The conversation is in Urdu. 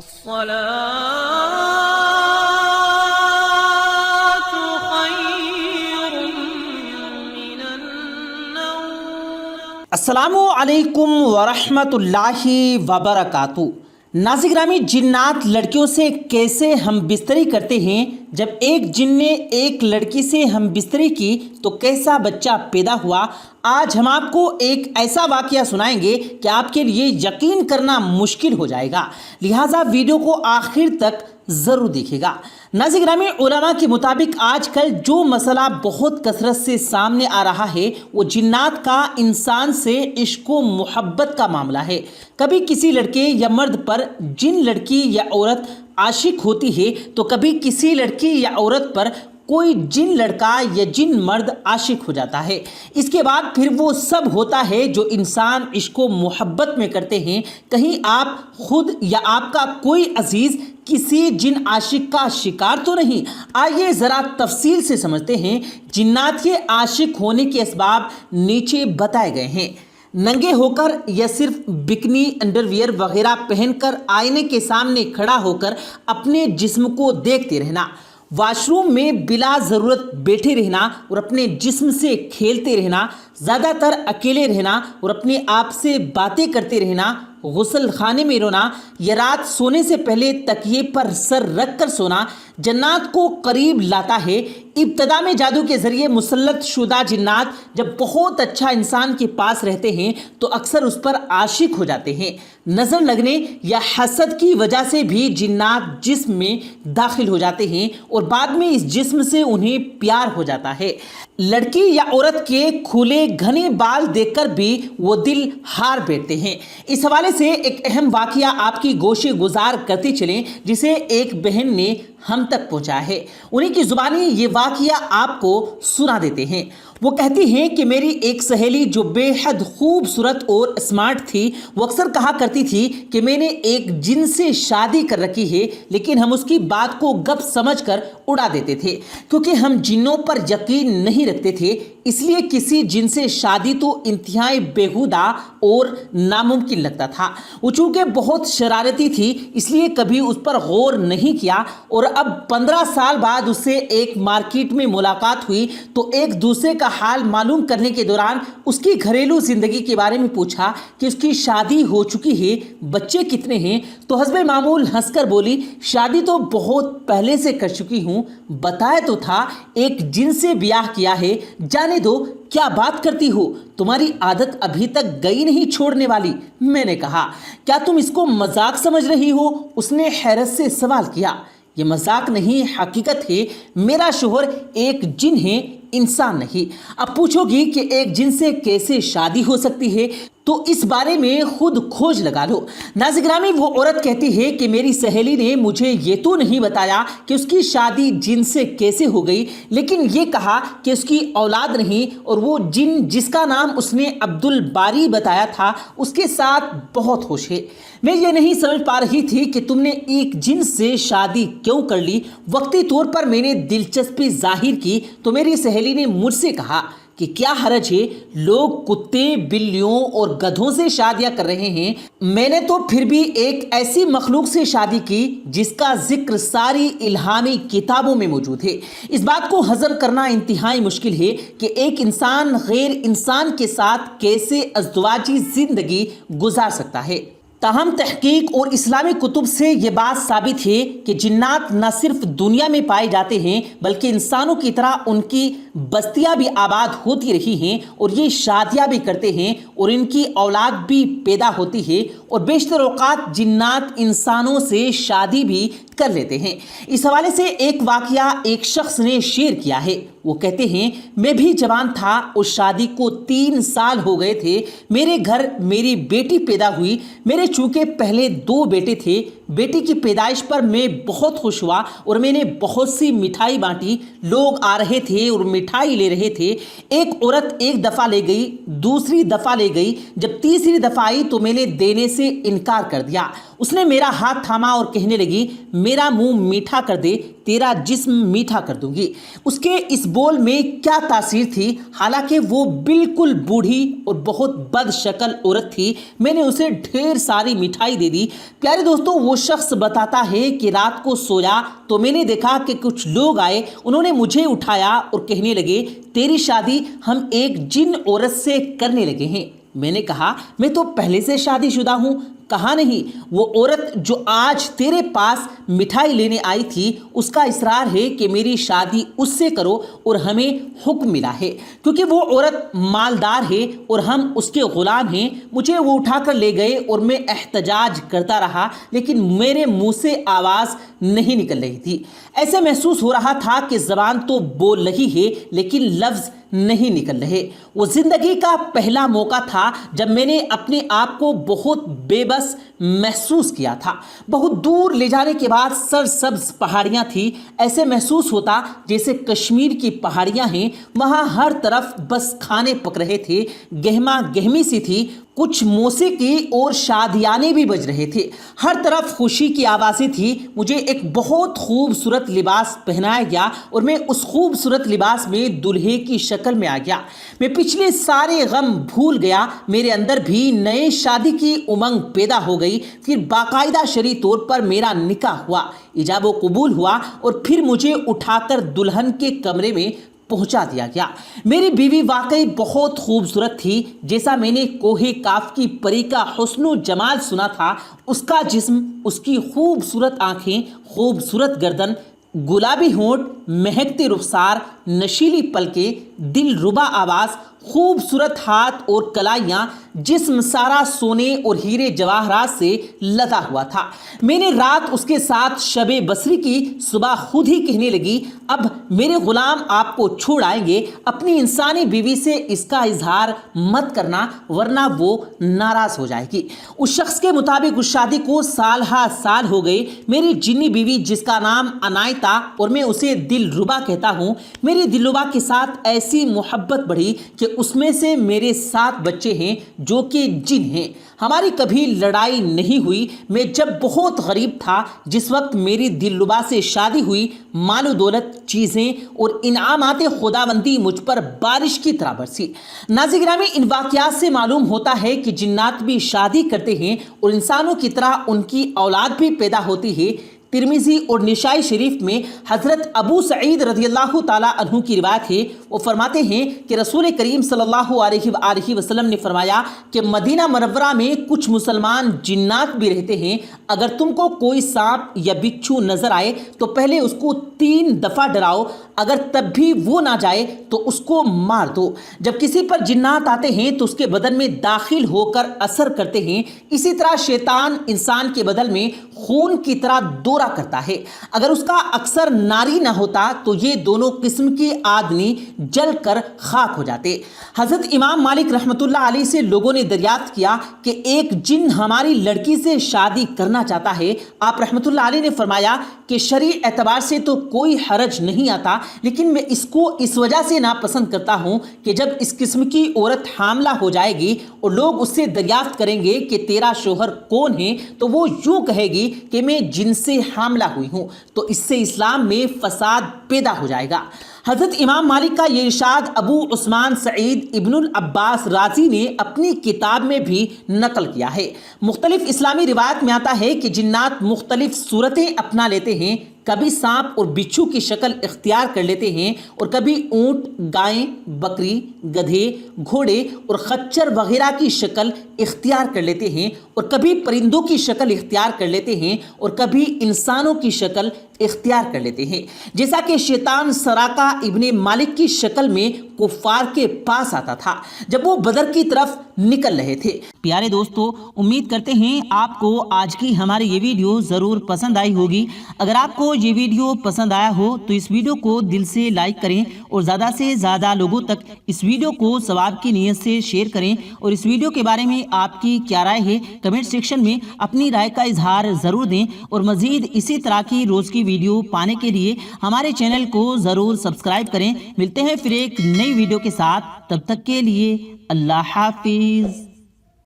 الصلاة خير من النوم۔ السلام علیکم ورحمۃ اللہ وبرکاتہ۔ ناظرین گرامی، جنات لڑکیوں سے کیسے ہم بستری کرتے ہیں؟ جب ایک جن نے ایک لڑکی سے ہم بستری کی تو کیسا بچہ پیدا ہوا؟ آج ہم آپ کو ایک ایسا واقعہ سنائیں گے کہ آپ کے لیے یقین کرنا مشکل ہو جائے گا، لہٰذا ویڈیو کو آخر تک ضرور دیکھیے گا۔ ناظرین گرامی، علماء کے مطابق آج کل جو مسئلہ بہت کثرت سے سامنے آ رہا ہے وہ جنات کا انسان سے عشق و محبت کا معاملہ ہے۔ کبھی کسی لڑکے یا مرد پر جن لڑکی یا عورت عاشق ہوتی ہے تو کبھی کسی لڑکی یا عورت پر کوئی جن لڑکا یا جن مرد عاشق ہو جاتا ہے۔ اس کے بعد پھر وہ سب ہوتا ہے جو انسان عشق و محبت میں کرتے ہیں۔ کہیں آپ خود یا آپ کا کوئی عزیز کسی جن عاشق کا شکار تو نہیں؟ آئیے ذرا تفصیل سے سمجھتے ہیں۔ جنات کے عاشق ہونے کے اسباب نیچے بتائے گئے ہیں۔ ننگے ہو کر یا صرف بکنی، انڈر ویئر وغیرہ پہن کر آئینے کے سامنے کھڑا ہو کر اپنے جسم کو دیکھتے رہنا، واش روم میں بلا ضرورت بیٹھے رہنا اور اپنے جسم سے کھیلتے رہنا، زیادہ تر اکیلے رہنا اور اپنے آپ سے باتیں کرتے رہنا، غسل خانے میں رونا یا رات سونے سے پہلے تکیے پر سر رکھ کر سونا جنات کو قریب لاتا ہے۔ ابتدا میں جادو کے ذریعے مسلط شدہ جنات جب بہت اچھا انسان کے پاس رہتے ہیں تو اکثر اس پر عاشق ہو جاتے ہیں۔ نظر لگنے یا حسد کی وجہ سے بھی جنات جسم میں داخل ہو جاتے ہیں اور بعد میں اس جسم سے انہیں پیار ہو جاتا ہے۔ لڑکی یا عورت کے کھلے گھنے بال دیکھ کر بھی وہ دل ہار بیٹھتے ہیں۔ اس حوالے سے ایک اہم واقعہ آپ کی گوشِ گزار کرتے چلیں جسے ایک بہن نے ہم تک پہنچا ہے۔ انہیں کی زبانی یہ واقعہ آپ کو سنا دیتے ہیں۔ وہ کہتی ہیں کہ میری ایک سہیلی جو بے حد خوبصورت اور اسمارٹ تھی، وہ اکثر کہا کرتی تھی کہ میں نے ایک جن سے شادی کر رکھی ہے، لیکن ہم اس کی بات کو گپ سمجھ کر اڑا دیتے تھے کیونکہ ہم جنوں پر یقین نہیں رکھتے تھے، اس لیے کسی جن سے شادی تو انتہائی بیہودہ اور ناممکن لگتا تھا۔ وہ چونکہ بہت شرارتی تھی اس لیے کبھی اس پر غور نہیں کیا، اور اب 15 سال بعد اس سے ایک مارکیٹ میں ملاقات ہوئی تو ایک دوسرے کا حال معلوم کرنے کے دوران اس کی گھریلو زندگی کے بارے میں پوچھا کہ اس کی شادی ہو چکی ہے، بچے کتنے ہیں؟ تو حسب معمول ہنس کر بولی، شادی تو بہت پہلے سے کر چکی ہوں، بتایا تو تھا ایک جن سے بیاہ کیا ہے، جانے دو کیا بات کرتی ہو، تمہاری عادت ابھی تک گئی نہیں چھوڑنے والی۔ میں نے کہا کیا تم اس کو مذاق سمجھ رہی ہو؟ اس نے حیرت سے سوال کیا۔ یہ مذاق نہیں، حقیقت ہے، میرا شوہر ایک جن ہے، انسان نہیں۔ اب پوچھو گی کہ ایک جن سے کیسے شادی ہو سکتی ہے تو اس بارے میں خود کھوج لگا لو۔ ناظرین گرامی، وہ عورت کہتی ہے کہ میری سہیلی نے مجھے یہ تو نہیں بتایا کہ اس کی شادی جن سے کیسے ہو گئی، لیکن یہ کہا کہ اس کی اولاد نہیں اور وہ جن جس کا نام اس نے عبد الباری بتایا تھا اس کے ساتھ بہت خوش ہے۔ میں یہ نہیں سمجھ پا رہی تھی کہ تم نے ایک جن سے شادی کیوں کر لی۔ وقتی طور پر میں نے دلچسپی ظاہر کی تو میری سہیلی نے مجھ سے کہا کہ کیا حرج ہے، لوگ کتے، بلیوں اور گدھوں سے شادیاں کر رہے ہیں، میں نے تو پھر بھی ایک ایسی مخلوق سے شادی کی جس کا ذکر ساری الہامی کتابوں میں موجود ہے۔ اس بات کو ہضم کرنا انتہائی مشکل ہے کہ ایک انسان غیر انسان کے ساتھ کیسے ازدواجی زندگی گزار سکتا ہے۔ تاہم تحقیق اور اسلامی کتب سے یہ بات ثابت ہے کہ جنات نہ صرف دنیا میں پائے جاتے ہیں بلکہ انسانوں کی طرح ان کی بستیاں بھی آباد ہوتی رہی ہیں اور یہ شادیاں بھی کرتے ہیں اور ان کی اولاد بھی پیدا ہوتی ہے، اور بیشتر اوقات جنات انسانوں سے شادی بھی کر لیتے ہیں۔ اس حوالے سے ایک واقعہ ایک شخص نے شیئر کیا ہے۔ وہ کہتے ہیں میں بھی جوان تھا اور شادی کو 3 سال ہو گئے تھے، میرے گھر میری بیٹی پیدا ہوئی۔ میرے چونکہ پہلے 2 بیٹے تھے، بیٹی کی پیدائش پر میں بہت خوش ہوا اور میں نے بہت سی مٹھائی بانٹی، لوگ آ رہے تھے اور مٹھائی لے رہے تھے۔ ایک عورت ایک دفعہ لے گئی، دوسری دفعہ لے گئی، جب تیسری دفعہ آئی تو میں نے دینے سے انکار کر دیا۔ اس نے میرا ہاتھ تھاما اور کہنے لگی میرا منہ میٹھا کر دے، تیرا جسم میٹھا کر دوں گی۔ اس کے اس بول میں کیا تاثیر تھی، حالانکہ وہ بالکل بوڑھی اور بہت بد شکل عورت تھی، میں نے اسے ڈھیر ساری مٹھائی دے دی۔ پیارے دوستو، وہ شخص بتاتا ہے کہ رات کو سویا تو میں نے دیکھا کہ کچھ لوگ آئے، انہوں نے مجھے اٹھایا اور کہنے لگے تیری شادی ہم ایک جن عورت سے کرنے لگے ہیں۔ میں نے کہا میں تو پہلے سے شادی شدہ ہوں۔ کہا نہیں، وہ عورت جو آج تیرے پاس مٹھائی لینے آئی تھی اس کا اصرار ہے کہ میری شادی اس سے کرو، اور ہمیں حکم ملا ہے کیونکہ وہ عورت مالدار ہے اور ہم اس کے غلام ہیں۔ مجھے وہ اٹھا کر لے گئے اور میں احتجاج کرتا رہا، لیکن میرے منہ سے آواز نہیں نکل رہی تھی۔ ایسے محسوس ہو رہا تھا کہ زبان تو بول رہی ہے لیکن لفظ نہیں نکل رہے۔ وہ زندگی کا پہلا موقع تھا جب میں نے اپنے آپ کو بہت بے بس محسوس کیا تھا۔ بہت دور لے جانے کے بعد سرسبز پہاڑیاں تھیں، ایسے محسوس ہوتا جیسے کشمیر کی پہاڑیاں ہیں۔ وہاں ہر طرف بس کھانے پک رہے تھے، گہما گہمی سی تھی، کچھ موسیقی اور شادیانے بھی بج رہے تھے، ہر طرف خوشی کی آوازیں تھی۔ مجھے ایک بہت خوبصورت لباس پہنایا گیا اور میں اس خوبصورت لباس میں دلہے کی شکل میں آ گیا۔ میں پچھلے سارے غم بھول گیا، میرے اندر بھی نئے شادی کی امنگ پیدا ہو گئی۔ پھر باقاعدہ شرعی طور پر میرا نکاح ہوا، ایجاب و قبول ہوا، اور پھر مجھے اٹھا کر دلہن کے کمرے میں پہنچا دیا گیا۔ میری بیوی واقعی بہت خوبصورت تھی، جیسا میں نے کوہ کاف کی پری کا حسن و جمال سنا تھا۔ اس کا جسم، اس کی خوبصورت آنکھیں، خوبصورت گردن، گلابی ہونٹ، مہکتے رخسار، نشیلی پلکیں، دل ربا آواز، خوبصورت ہاتھ اور کلائیاں، جسم سارا سونے اور ہیرے جواہرات سے لدا ہوا تھا۔ میں نے رات اس کے ساتھ شب بسری کی، صبح خود ہی کہنے لگی اب میرے غلام آپ کو چھوڑ آئیں گے، اپنی انسانی بیوی سے اس کا اظہار مت کرنا ورنہ وہ ناراض ہو جائے گی۔ اس شخص کے مطابق اس شادی کو سال ہا سال ہو گئے۔ میری جنی بیوی جس کا نام عنایتا اور میں اسے دل ربا کہتا ہوں، میری دل ربا کے ساتھ ایسی محبت بڑھی کہ اس میں سے میرے 7 بچے ہیں جو کہ جن ہیں۔ ہماری کبھی لڑائی نہیں ہوئی۔ میں جب بہت غریب تھا، جس وقت میری دلربا سے شادی ہوئی، مال و دولت، چیزیں اور انعامات خداوندی مجھ پر بارش کی طرح برسی۔ ناظرین گرامی، ان واقعات سے معلوم ہوتا ہے کہ جنات بھی شادی کرتے ہیں اور انسانوں کی طرح ان کی اولاد بھی پیدا ہوتی ہے۔ ترمذی اور نسائی شریف میں حضرت ابو سعید رضی اللہ تعالیٰ عنہ کی روایت ہے، وہ فرماتے ہیں کہ رسول کریم صلی اللہ علیہ وآلہ وسلم نے فرمایا کہ مدینہ منورہ میں کچھ مسلمان جنات بھی رہتے ہیں۔ اگر تم کو کوئی سانپ یا بچھو نظر آئے تو پہلے اس کو 3 دفعہ ڈراؤ، اگر تب بھی وہ نہ جائے تو اس کو مار دو۔ جب کسی پر جنات آتے ہیں تو اس کے بدن میں داخل ہو کر اثر کرتے ہیں۔ اسی طرح شیطان انسان کے بدن میں خون کی طرح دورہ کرتا ہے۔ اگر اس کا اکثر ناری نہ ہوتا تو یہ دونوں قسم کے آدمی جل کر خاک ہو جاتے۔ حضرت امام مالک رحمۃ اللہ علیہ سے لوگوں نے دریافت کیا کہ ایک جن ہماری لڑکی سے شادی کرنا چاہتا ہے۔ آپ رحمۃ اللہ علیہ نے فرمایا کہ شرعی اعتبار سے تو کوئی حرج نہیں آتا، لیکن میں اس کو اس وجہ سے ناپسند کرتا ہوں کہ جب اس قسم کی عورت حاملہ ہو جائے گی اور لوگ اس سے دریافت کریں گے کہ تیرا شوہر کون ہے، تو وہ یوں کہے گی کہ میں جن سے حاملہ ہوئی ہوں، تو اس سے اسلام میں فساد پیدا ہو جائے گا۔ حضرت امام مالک کا یہ ارشاد ابو عثمان سعید ابن العباس رازی نے اپنی کتاب میں بھی نقل کیا ہے۔ مختلف اسلامی روایت میں آتا ہے کہ جنات مختلف صورتیں اپنا لیتے ہیں، کبھی سانپ اور بچھو کی شکل اختیار کر لیتے ہیں اور کبھی اونٹ، گائیں، بکری، گدھے، گھوڑے اور خچر وغیرہ کی شکل اختیار کر لیتے ہیں اور کبھی پرندوں کی شکل اختیار کر لیتے ہیں اور کبھی انسانوں کی شکل اختیار کر لیتے ہیں، جیسا کہ شیطان سراقہ ابن مالک کی شکل میں کفار کے پاس آتا تھا جب وہ بدر کی طرف نکل رہے تھے۔ پیارے دوستو، امید کرتے ہیں آپ کو آج کی ہماری یہ ویڈیو ضرور پسند آئی ہوگی۔ اگر آپ کو یہ ویڈیو پسند آیا ہو تو اس ویڈیو کو دل سے لائک کریں اور زیادہ سے زیادہ لوگوں تک اس ویڈیو کو ثواب کی نیت سے شیئر کریں، اور اس ویڈیو کے بارے میں آپ کی کیا رائے ہے کمنٹ سیکشن میں اپنی رائے کا اظہار ضرور دیں، اور مزید اسی طرح کی روز کی ویڈیو پانے کے لیے ہمارے چینل کو ضرور سبسکرائب کریں۔ ملتے ہیں پھر ایک نئی ویڈیو کے ساتھ، تب تک کے لیے اللہ حافظ۔